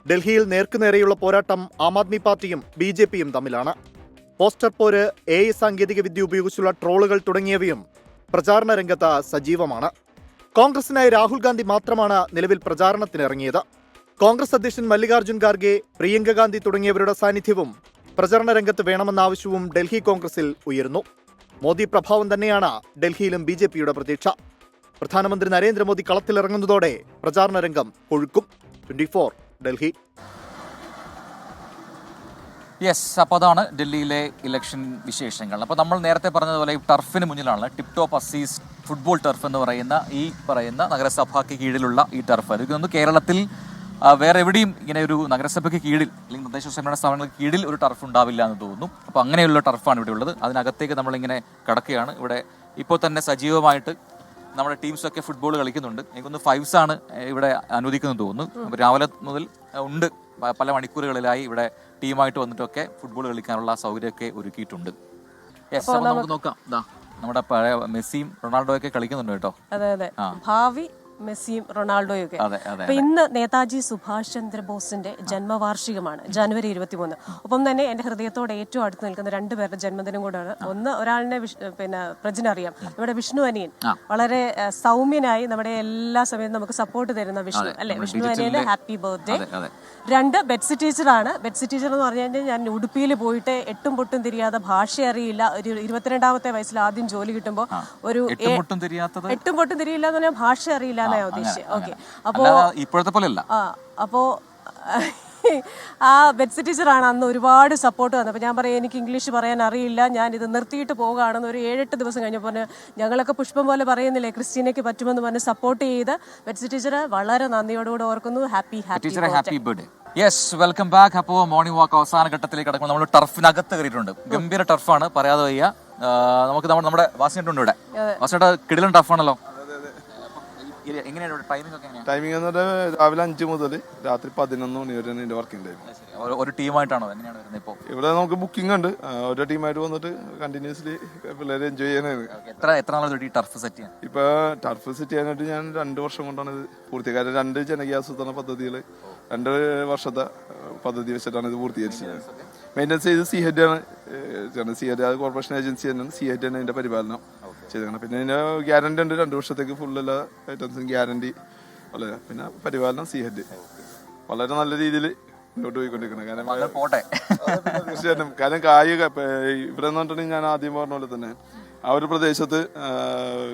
ഡൽഹിയിൽ നേർക്കുനേരെയുള്ള പോരാട്ടം ആം ആദ്മി പാർട്ടിയും BJP-യും തമ്മിലാണ്. പോസ്റ്റർ പോര്, AI സാങ്കേതിക വിദ്യ ഉപയോഗിച്ചുള്ള ട്രോളുകൾ തുടങ്ങിയവയും പ്രചാരണ രംഗത്ത് സജീവമാണ്. കോൺഗ്രസിനായി രാഹുൽ ഗാന്ധി മാത്രമാണ് നിലവിൽ പ്രചാരണത്തിനിറങ്ങിയത്. കോൺഗ്രസ് അധ്യക്ഷൻ മല്ലികാർജ്ജുൻ ഖാർഗെ, പ്രിയങ്ക ഗാന്ധി തുടങ്ങിയവരുടെ സാന്നിധ്യവും പ്രചരണ രംഗത്ത് വേണമെന്ന ആവശ്യവും ഡൽഹി കോൺഗ്രസിൽ ഉയരുന്നു. മോദി പ്രഭാവം തന്നെയാണ് ഡൽഹിയിലും BJP-യുടെ പ്രതീക്ഷ. പ്രധാനമന്ത്രി നരേന്ദ്രമോദി കളത്തിലിറങ്ങുന്നതോടെ പ്രചാരണ രംഗം കൊഴുക്കും. 24 ഡൽഹി.
യെസ്, അപ്പോൾ അതാണ് ഡൽഹിയിലെ ഇലക്ഷൻ വിശേഷങ്ങൾ. അപ്പോൾ നമ്മൾ നേരത്തെ പറഞ്ഞതുപോലെ ഈ ടർഫിന് മുന്നിലാണ് tip top Azeez football turf എന്ന് പറയുന്ന നഗരസഭയ്ക്ക് കീഴിലുള്ള ഈ ടർഫ്. എനിക്കൊന്ന് കേരളത്തിൽ വേറെ എവിടെയും ഇങ്ങനെ ഒരു നഗരസഭയ്ക്ക് കീഴിൽ അല്ലെങ്കിൽ തദ്ദേശ സ്വയംഭരണ സ്ഥാപനങ്ങൾക്ക് കീഴിൽ ഒരു ടർഫ് ഉണ്ടാവില്ല എന്ന് തോന്നുന്നു. അപ്പോൾ അങ്ങനെയുള്ള ടർഫാണ് ഇവിടെ ഉള്ളത്. അതിനകത്തേക്ക് നമ്മളിങ്ങനെ കടക്കുകയാണ്. ഇവിടെ ഇപ്പോൾ തന്നെ സജീവമായിട്ട് നമ്മുടെ ടീംസൊക്കെ ഫുട്ബോൾ കളിക്കുന്നുണ്ട്. എനിക്കൊന്ന് 5s ആണ് ഇവിടെ അനുവദിക്കുന്നത് തോന്നുന്നു. അപ്പോൾ രാവിലെ മുതൽ ഉണ്ട്, പല മണിക്കൂറുകളിലായി ഇവിടെ ടീമായിട്ട് വന്നിട്ടൊക്കെ ഫുട്ബോൾ കളിക്കാനുള്ള സൗകര്യമൊക്കെ ഒരുക്കിയിട്ടുണ്ട്. യെസ്, അപ്പോൾ നമുക്ക് നോക്കാം. നമ്മുടെ പഴയ മെസ്സിയും റൊണാൾഡോയൊക്കെ കളിക്കുന്നുണ്ട് കേട്ടോ.
അതെ, ഭാവി മെസ്സിയും റൊണാൾഡോയും ഒക്കെ. അപ്പൊ ഇന്ന് നേതാജി സുഭാഷ് ചന്ദ്രബോസിന്റെ ജന്മവാർഷികമാണ്, ജനുവരി 23. ഒപ്പം തന്നെ എന്റെ ഹൃദയത്തോട് ഏറ്റവും അടുത്ത് നിൽക്കുന്ന 2 പേരുടെ ജന്മദിനം കൂടെയാണ്. ഒരാളിനെ പ്രജിനറിയാം, നമ്മുടെ വിഷ്ണു അനിയൻ, വളരെ സൗമ്യനായി നമ്മുടെ എല്ലാ സമയത്തും നമുക്ക് സപ്പോർട്ട് തരുന്ന വിഷ്ണു അല്ലെ. വിഷ്ണു അനിയന് ഹാപ്പി ബർത്ത്ഡേ. 2 ബെറ്റ്സി ടീച്ചറാണ്. ബെറ്റ്സി ടീച്ചർ എന്ന് പറഞ്ഞു കഴിഞ്ഞാൽ ഞാൻ ഉടുപ്പിയിൽ പോയിട്ട് എട്ടും പൊട്ടും തിരിയാതെ ഭാഷ അറിയില്ല. ഒരു 22ാമത്തെ വയസ്സിൽ ആദ്യം ജോലി കിട്ടുമ്പോൾ ഒരു എട്ടും പൊട്ടും തിരിയില്ല എന്ന് പറഞ്ഞാൽ ഭാഷ അറിയില്ല.
ഇപ്പോഴത്തെ പോലെയല്ല.
അപ്പോ ആ ബെറ്റ്സി ടീച്ചറാണ് അന്ന് ഒരുപാട് സപ്പോർട്ട് തന്നത്. അപ്പോൾ ഞാൻ പറയാം, എനിക്ക് ഇംഗ്ലീഷ് പറയാൻ അറിയില്ല, ഞാൻ ഇത് നിർത്തിയിട്ട് പോകുകയാണെന്ന്. ഒരു 7-8 ദിവസം കഴിഞ്ഞപ്പോൾ ഞങ്ങളൊക്കെ പുഷ്പം പോലെ പറയുന്നില്ലേ, ക്രിസ്റ്റീനയ്ക്ക് പറ്റുമെന്ന് പറഞ്ഞ് സപ്പോർട്ട് ചെയ്ത് ബെറ്റ്സി ടീച്ചറെ വളരെ നന്ദിയോടുകൂടെ ഓർക്കുന്നു. Happy
birthday. Yes, welcome back. അപ്പോൾ മോർണിംഗ് വാക്ക് അവസാന ഘട്ടത്തിലേക്ക് കടക്കുമ്പോൾ നമ്മൾ ടർഫിനകത്ത് കയറിയിട്ടുണ്ട്. ഗംഭീര ടർഫാണ്, പറയാതെ വയ്യ. നമുക്ക് നമ്മുടെ വാസിനുണ്ട് ഇവിടെ. വാസിയുടെ കിടിലൻ ടർഫാണല്ലോ.
ടൈമിംഗ് എന്ന് പറഞ്ഞാൽ രാവിലെ 5 മുതൽ രാത്രി 11 മണി വരെ ഇതിന്റെ വർക്കിംഗ് ടൈം.
ഒരു ടീമായിട്ടാണോ എങ്ങനെയാണ് വരുന്നത്? ഇപ്പോൾ
ഇവിടെ നമുക്ക് ബുക്കിംഗ് ഉണ്ട്. ഒരു ടീമായിട്ട് വന്നിട്ട് കണ്ടിന്യൂസ്ലി പിള്ളേരെ എൻജോയ് ചെയ്യാനാണ്.
എത്ര നാളെ ടർഫ് സെറ്റ് ചെയ്യാൻ?
ഇപ്പൊ ടർഫ് സെറ്റ് ചെയ്യാനായിട്ട് ഞാൻ 2 വർഷം കൊണ്ടാണ് ഇത് പൂർത്തീകരിച്ചത്. 2 ജനകീയാസൂത്രണ പദ്ധതികൾ 2 വർഷത്തെ പദ്ധതി വെച്ചിട്ടാണ് ഇത് പൂർത്തീകരിച്ചത്. മെയിൻ്റെനൻസ് ചെയ്ത് CHED ആണ്. CHED കോർപ്പറേഷൻ ഏജൻസി തന്നെയാണ്. CHED ആണ് അതിന്റെ പരിപാലനം ചെയ്തേക്കണം. പിന്നെ ഇതിന്റെ ഗ്യാരണ്ടി ഉണ്ട്, 2 വർഷത്തേക്ക് ഫുൾ എല്ലാ ഐറ്റംസും ഗ്യാരണ്ടി. പിന്നെ പരിപാലനം CHED വളരെ നല്ല രീതിയിൽ മുന്നോട്ട് പോയിക്കൊണ്ടിരിക്കണം. തീർച്ചയായിട്ടും. കാരണം ഇവിടെ എന്ന് പറഞ്ഞിട്ടുണ്ടെങ്കിൽ ഞാൻ ആദ്യം പറഞ്ഞ പോലെ തന്നെ ആ ഒരു പ്രദേശത്ത്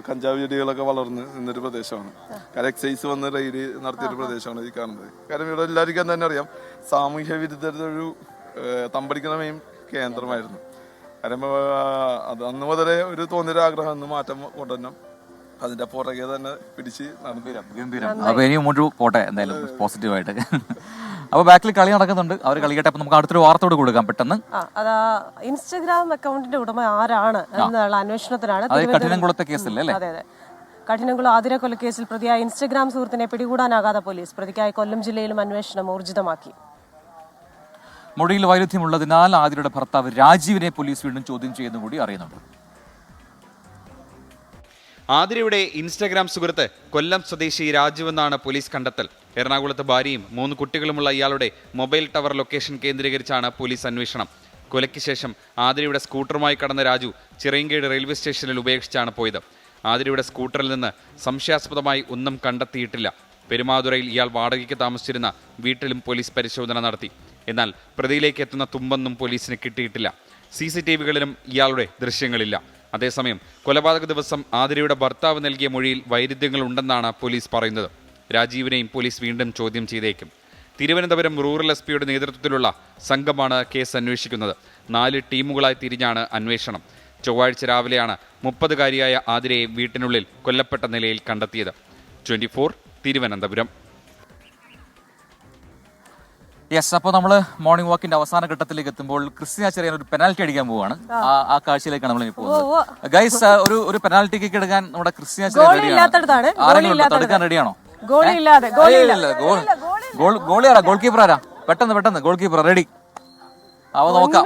കഞ്ചാവ് ചെടികളൊക്കെ വളർന്ന് നിന്നൊരു പ്രദേശമാണ്. കാരണം എക്സൈസ് വന്ന് റെയ്ഡ് നടത്തിയൊരു പ്രദേശമാണ് ഈ കാണുന്നത്. കാരണം ഇവിടെ എല്ലാവർക്കും തന്നെ അറിയാം, സാമൂഹ്യ വിരുദ്ധരുടെ ഒരു തമ്പടിക്കുന്ന മെയിൻ കേന്ദ്രമായിരുന്നു. കാരണം അത് അന്ന് മുതലേ ഒരു തോന്നിയൊരു ആഗ്രഹം, അന്ന് മാറ്റം കൊണ്ടുവരണം. അതിന്റെ പുറകെ തന്നെ പിടിച്ച് നടന്നു.
ഗംഭീരം. അപ്പൊ ഇനി മുന്നോട്ട് പോട്ടെ എന്തായാലും പോസിറ്റീവായിട്ട്. അപ്പോൾ ബാക്കിൽ കളി നടക്കുന്നുണ്ട്, അവർ കളിക്കട്ടെ. അപ്പോൾ നമുക്ക് അടുത്തൊരു വാർത്തയോട് കൊടുക്കാം പെട്ടെന്ന്.
അതാ ഇൻസ്റ്റഗ്രാം അക്കൗണ്ടിന്റെ ഉടമ ആരാണ് എന്നുള്ള അന്വേഷണത്തിനാണ്.
കഠിനംകുളത്തെ കേസല്ലേ അല്ലേ?
അതെ. കഠിനംകുളം ആതിര കൊലക്കേസിൽ പ്രതിയായ ഇൻസ്റ്റഗ്രാം സുഹൃത്തിനെ പിടികൂടാനാകാതെ പോലീസ്. പ്രതിക്കായി കൊല്ലം ജില്ലയിലും അന്വേഷണം ഊർജിതമാക്കി.
മൊഴിയിൽ വൈരുദ്ധ്യമുള്ളതിനാൽ ആതിരയുടെ ഭർത്താവ് രാജീവിനെ പോലീസ് വീണ്ടും ചോദ്യം ചെയ്യുന്നു കൂടി അറിയുന്നുണ്ട്.
ആതിരയുടെ ഇൻസ്റ്റഗ്രാം സുഹൃത്ത് കൊല്ലം സ്വദേശി രാജീവ് എന്നാണ് പോലീസ് കണ്ടെത്തൽ. എറണാകുളത്ത് ഭാര്യയും 3 കുട്ടികളുമുള്ള ഇയാളുടെ മൊബൈൽ ടവർ ലൊക്കേഷൻ കേന്ദ്രീകരിച്ചാണ് പോലീസ് അന്വേഷണം. കൊലയ്ക്ക് ശേഷം ആതിരയുടെ സ്കൂട്ടറുമായി കടന്ന രാജു ചിറയൻകീഴ് റെയിൽവേ സ്റ്റേഷനിൽ ഉപേക്ഷിച്ചാണ് പോയത്. ആതിരയുടെ സ്കൂട്ടറിൽ നിന്ന് സംശയാസ്പദമായി ഒന്നും കണ്ടെത്തിയിട്ടില്ല. പെരുമാതുറയിൽ ഇയാൾ വാടകയ്ക്ക് താമസിച്ചിരുന്ന വീട്ടിലും പോലീസ് പരിശോധന നടത്തി. എന്നാൽ പ്രതിയിലേക്ക് എത്തുന്ന തുമ്പൊന്നും പോലീസിന് കിട്ടിയിട്ടില്ല. CCTVകളിലും ഇയാളുടെ ദൃശ്യങ്ങളില്ല. അതേസമയം കൊലപാതക ദിവസം ആതിരയുടെ ഭർത്താവ് നൽകിയ മൊഴിയിൽ വൈരുദ്ധ്യങ്ങളുണ്ടെന്നാണ് പോലീസ് പറയുന്നത്. രാജീവിനെയും പോലീസ് വീണ്ടും ചോദ്യം ചെയ്തേക്കും. തിരുവനന്തപുരം റൂറൽ SP നേതൃത്വത്തിലുള്ള സംഘമാണ് കേസ് അന്വേഷിക്കുന്നത്. 4 ടീമുകളായി തിരിഞ്ഞാണ് അന്വേഷണം. ചൊവ്വാഴ്ച രാവിലെയാണ് 30-കാരിയായ ആതിരയെ വീട്ടിനുള്ളിൽ കൊല്ലപ്പെട്ട നിലയിൽ കണ്ടെത്തിയത്. 24 തിരുവനന്തപുരം.
യെസ്, അപ്പോൾ നമ്മൾ മോർണിംഗ് വാക്കിന്റെ അവസാന ഘട്ടത്തിലേക്ക് എത്തുമ്പോൾ ക്രിസ്ത്യന ചെറിയാൻ ഒരു പെനാൽറ്റി അടിക്കാൻ പോവാണ്. ആ കാഴ്ചയിലേക്കാണ് നമ്മൾ പോകുന്നത്. ഗൈസ്, ഒരു പെനാൽറ്റി കിക്ക് എടുക്കാൻ നമ്മുടെ ക്രിസ്ത്യന ചെറിയാൻ തടുക്കാൻ റെഡിയാണോ? ഗോളി ആരാ? ഗോൾ കീപ്പർ ആരാ? പെട്ടെന്ന് ഗോൾ കീപ്പർ റെഡി. അവ നോക്കാം.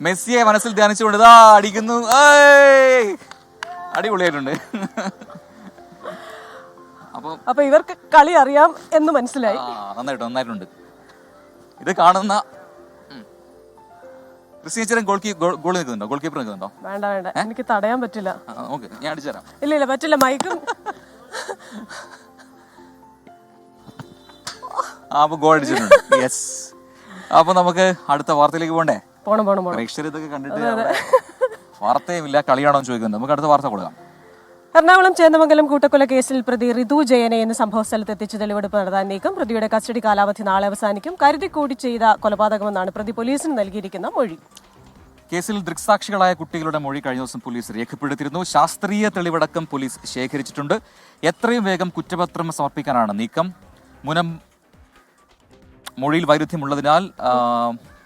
മെസ്സിയെ മനസ്സിൽ ധ്യാനിച്ചുകൊണ്ട് ഇതാ അടിക്കുന്നു. അടിപൊളിയായിട്ടുണ്ട്.
അപ്പൊ ഇവർക്ക് കളി അറിയാം എന്ന് മനസ്സിലായി.
നന്നായിട്ടുണ്ട്. ഇത് കാണുന്ന ക്രിസ്ത്യൻ ഗോൾ നിൽക്കുന്നുണ്ടോ? ഗോൾ കീപ്പർ നിൽക്കുന്നുണ്ടോ?
വേണ്ട, എനിക്ക് തടയാൻ പറ്റില്ല.
ഓക്കെ, ഞാൻ അടിച്ചുതരാം.
ഇല്ല പറ്റില്ല. മൈക്കും
അപ്പൊ ഗോൾ അടിച്ചിട്ടുണ്ട്. യെസ്. അപ്പൊ നമുക്ക് അടുത്ത വാർത്തയിലേക്ക് പോകണ്ടേ?
പോണം.
പ്രേക്ഷകർ ഇതൊക്കെ കണ്ടിട്ട് വാർത്തയും ഇല്ല, കളിയാണോ എന്ന് ചോദിക്കുന്നത്. നമുക്ക് അടുത്ത വാർത്ത കൊടുക്കാം.
എറണാകുളം ചേന്ദമംഗലം കൂട്ടക്കൊല കേസിൽ പ്രതി ഋതു ജയനെ ഇന്ന് സംഭവസ്ഥലത്ത് എത്തിച്ച് തെളിവെടുപ്പ് നടത്താൻ നീക്കം. പ്രതിയുടെ കസ്റ്റഡി കാലാവധി നാളെ അവസാനിക്കും. കരുതിക്കൂടി ചെയ്ത കൊലപാതകമെന്നാണ് പ്രതി പോലീസിന് നൽകിയിരിക്കുന്ന മൊഴി.
കേസിൽ ദൃക്സാക്ഷികളായ കുട്ടികളുടെ മൊഴി കഴിഞ്ഞ ദിവസം പോലീസ് രേഖപ്പെടുത്തിയിരുന്നു. ശാസ്ത്രീയ തെളിവടക്കം പോലീസ് ശേഖരിച്ചിട്ടുണ്ട്. എത്രയും വേഗം കുറ്റപത്രം സമർപ്പിക്കാനാണ് നീക്കം. മൊഴിയിൽ വൈരുദ്ധ്യമുള്ളതിനാൽ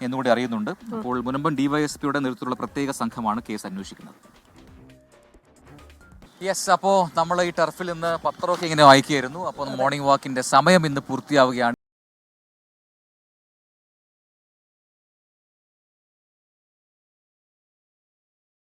എന്നുകൂടി അറിയുന്നുണ്ട്. അപ്പോൾ മുനമ്പം DYSPയുടെ നേതൃത്വത്തിലുള്ള പ്രത്യേക സംഘമാണ് കേസ് അന്വേഷിക്കുന്നത്. യെസ്, അപ്പോൾ നമ്മൾ ഈ ടർഫിൽ ഇന്ന് പത്രമൊക്കെ ഇങ്ങനെ വായിക്കുകയായിരുന്നു. അപ്പോൾ മോർണിംഗ് വാക്കിന്റെ സമയം ഇന്ന് പൂർത്തിയാവുകയാണ്.